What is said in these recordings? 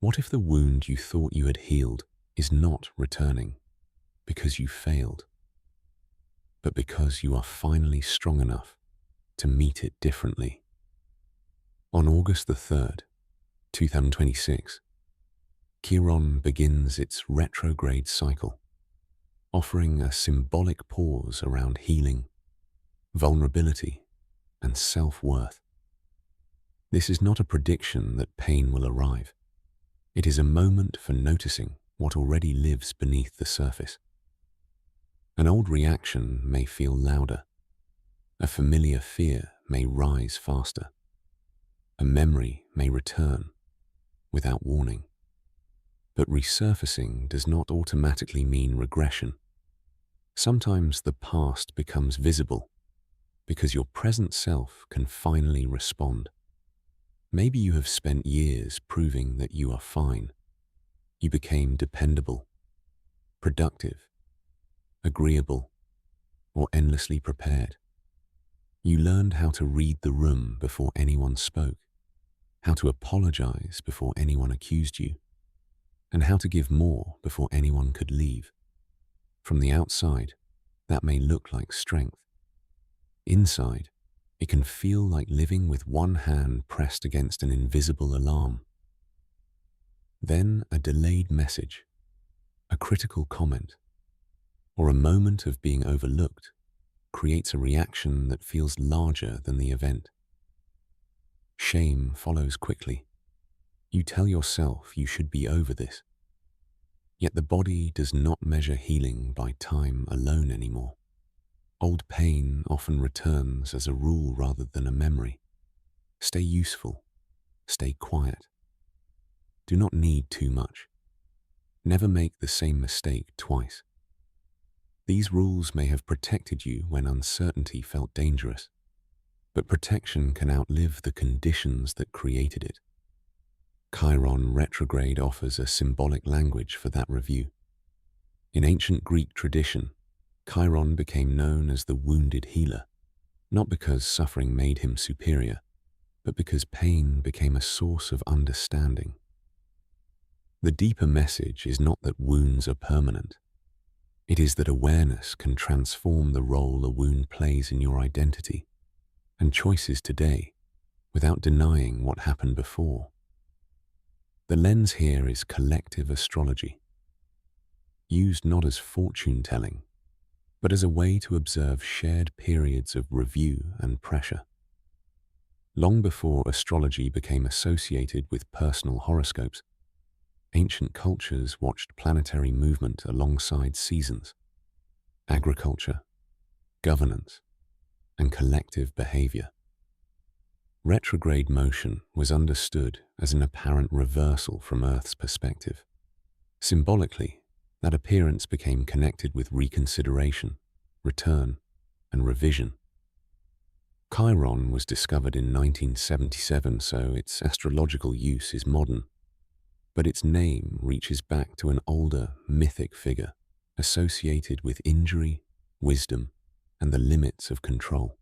What if the wound you thought you had healed is not returning because you failed, but because you are finally strong enough to meet it differently? On August the 3rd, 2026, Chiron begins its retrograde cycle, offering a symbolic pause around healing, vulnerability, and self-worth. This is not a prediction that pain will arrive. It is a moment for noticing what already lives beneath the surface. An old reaction may feel louder. A familiar fear may rise faster. A memory may return without warning. But resurfacing does not automatically mean regression. Sometimes the past becomes visible because your present self can finally respond. Maybe you have spent years proving that you are fine. You became dependable, productive, agreeable, or endlessly prepared. You learned how to read the room before anyone spoke, how to apologize before anyone accused you, and how to give more before anyone could leave. From the outside, that may look like strength. Inside, it can feel like living with one hand pressed against an invisible alarm. Then a delayed message, a critical comment, or a moment of being overlooked creates a reaction that feels larger than the event. Shame follows quickly. You tell yourself you should be over this. Yet the body does not measure healing by time alone anymore. Old pain often returns as a rule rather than a memory. Stay useful. Stay quiet. Do not need too much. Never make the same mistake twice. These rules may have protected you when uncertainty felt dangerous, but protection can outlive the conditions that created it. Chiron Retrograde offers a symbolic language for that review. In ancient Greek tradition, Chiron became known as the wounded healer, not because suffering made him superior, but because pain became a source of understanding. The deeper message is not that wounds are permanent. It is that awareness can transform the role a wound plays in your identity and choices today without denying what happened before. The lens here is collective astrology, used not as fortune-telling, but as a way to observe shared periods of review and pressure. Long before astrology became associated with personal horoscopes, ancient cultures watched planetary movement alongside seasons, agriculture, governance, and collective behavior. Retrograde motion was understood as an apparent reversal from Earth's perspective. Symbolically, that appearance became connected with reconsideration, return, and revision. Chiron was discovered in 1977, so its astrological use is modern, but its name reaches back to an older, mythic figure associated with injury, wisdom, and the limits of control.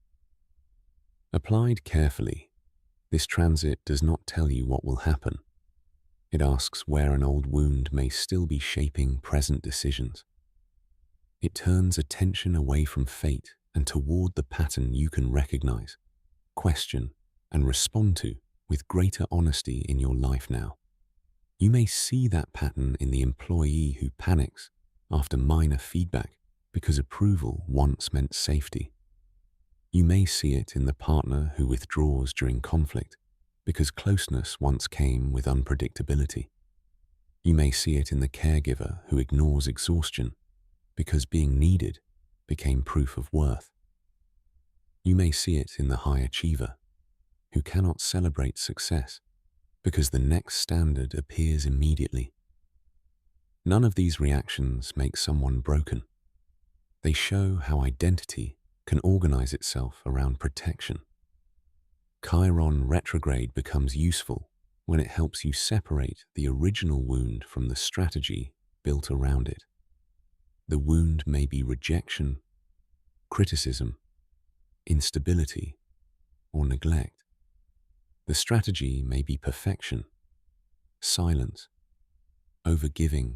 Applied carefully, this transit does not tell you what will happen. It asks where an old wound may still be shaping present decisions. It turns attention away from fate and toward the pattern you can recognize, question, and respond to with greater honesty in your life now. You may see that pattern in the employee who panics after minor feedback because approval once meant safety. You may see it in the partner who withdraws during conflict because closeness once came with unpredictability. You may see it in the caregiver who ignores exhaustion because being needed became proof of worth. You may see it in the high achiever who cannot celebrate success because the next standard appears immediately. None of these reactions make someone broken. They show how identity can organize itself around protection. Chiron retrograde becomes useful when it helps you separate the original wound from the strategy built around it. The wound may be rejection, criticism, instability, or neglect. The strategy may be perfection, silence, overgiving,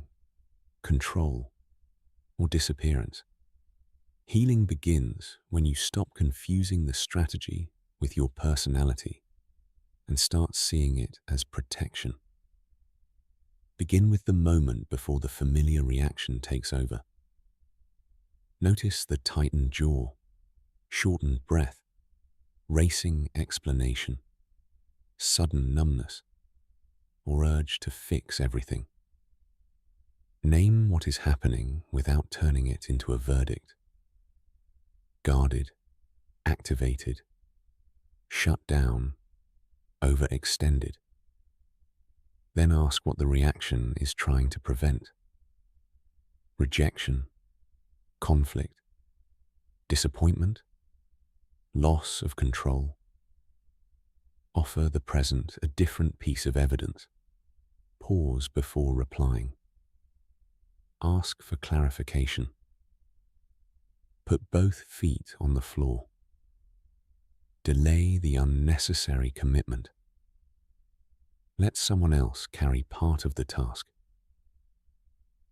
control, or disappearance. Healing begins when you stop confusing the strategy with your personality and start seeing it as protection. Begin with the moment before the familiar reaction takes over. Notice the tightened jaw, shortened breath, racing explanation, sudden numbness, or urge to fix everything. Name what is happening without turning it into a verdict. Guarded, activated, shut down, overextended. Then ask what the reaction is trying to prevent. Rejection, conflict, disappointment, loss of control. Offer the present a different piece of evidence. Pause before replying. Ask for clarification. Put both feet on the floor. Delay the unnecessary commitment. Let someone else carry part of the task.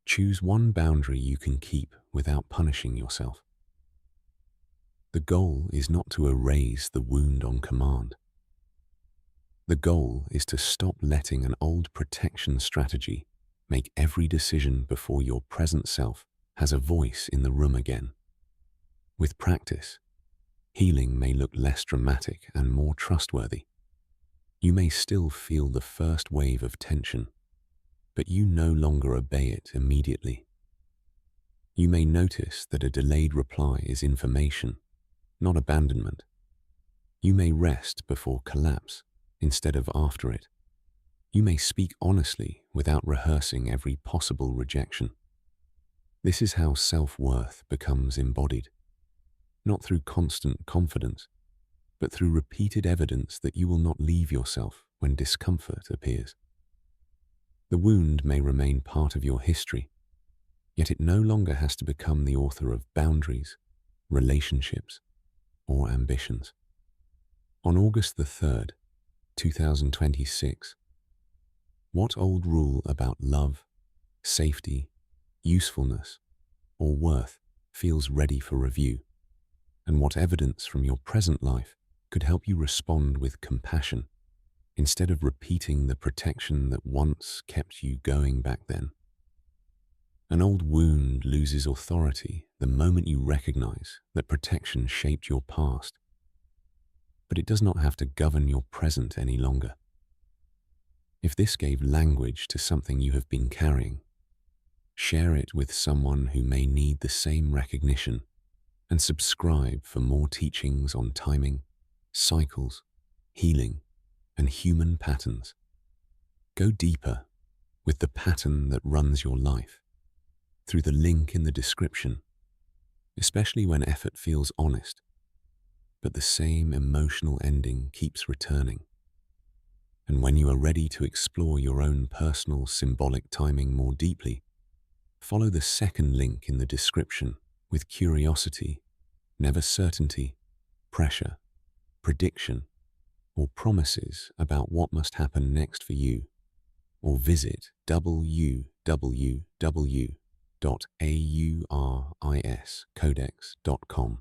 Choose one boundary you can keep without punishing yourself. The goal is not to erase the wound on command. The goal is to stop letting an old protection strategy make every decision before your present self has a voice in the room again. With practice, healing may look less dramatic and more trustworthy. You may still feel the first wave of tension, but you no longer obey it immediately. You may notice that a delayed reply is information, not abandonment. You may rest before collapse instead of after it. You may speak honestly without rehearsing every possible rejection. This is how self-worth becomes embodied, not through constant confidence, but through repeated evidence that you will not leave yourself when discomfort appears. The wound may remain part of your history, yet it no longer has to become the author of boundaries, relationships, or ambitions. On August the 3rd, 2026, what old rule about love, safety, usefulness, or worth feels ready for review? And what evidence from your present life could help you respond with compassion instead of repeating the protection that once kept you going back then? An old wound loses authority the moment you recognize that protection shaped your past, but it does not have to govern your present any longer. If this gave language to something you have been carrying, share it with someone who may need the same recognition, and subscribe for more teachings on timing, cycles, healing, and human patterns. Go deeper with the pattern that runs your life through the link in the description, especially when effort feels honest, but the same emotional ending keeps returning. And when you are ready to explore your own personal symbolic timing more deeply, follow the second link in the description with curiosity, never certainty, pressure, prediction, or promises about what must happen next for you, or visit www.auriscodex.com